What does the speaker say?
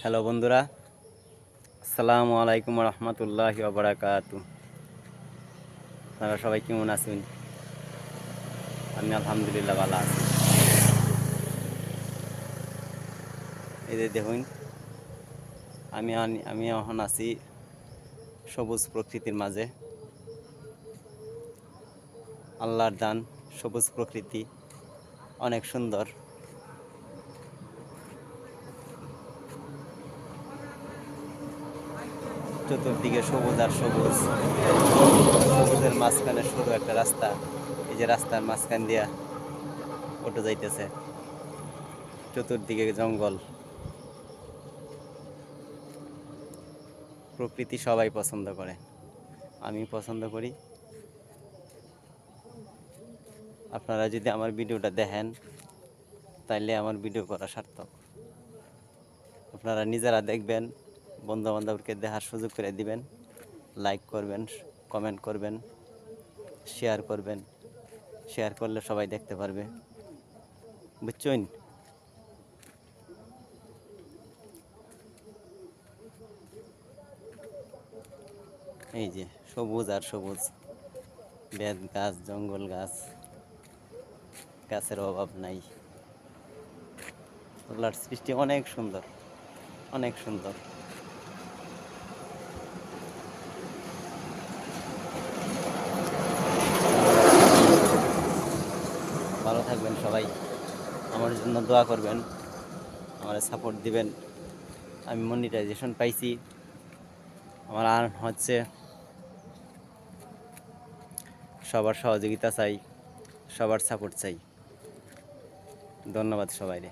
Hello বন্ধুরা, আসসালামু আলাইকুম রহমতুল্লাহি ওয়া বারাকাতু। আপনারা সবাই কেমন আছেন? আমি আলহামদুলিল্লাহ ভালো আছি। এই যে দেখুন, আমি এখন আছি সবুজ প্রকৃতির মাঝে। আল্লাহর দান সবুজ প্রকৃতি অনেক সুন্দর। চতুর্দিকে সবুজ আর সবুজ, সবুজের মাঝখানে সরু একটা রাস্তা। এই যে রাস্তার মাঝখান দিয়া অটো যাইতেছে, চতুর্দিকে জঙ্গল। প্রকৃতি সবাই পছন্দ করে, আমি পছন্দ করি। আপনারা যদি আমার ভিডিওটা দেখেন তাইলে আমার ভিডিও করা সার্থক। আপনারা নিজেরা দেখবেন, বন্ধু বান্ধবকে দেখার সুযোগ করে দিবেন, লাইক করবেন, কমেন্ট করবেন, শেয়ার করবেন। শেয়ার করলে সবাই দেখতে পারবে, বুঝছেন? এই যে সবুজ আর সবুজ, বেত গাছ, জঙ্গল গাছ, গাছের অভাব নাই। আল্লাহর সৃষ্টি অনেক সুন্দর, অনেক সুন্দর। ভালো থাকবেন সবাই, আমার জন্য দোয়া করবেন, আমার সাপোর্ট দিবেন। আমি মনিটাইজেশন পাইছি, আমার আর্ন হচ্ছে। সবার সহযোগিতা চাই, সবার সাপোর্ট চাই। ধন্যবাদ সবাইকে।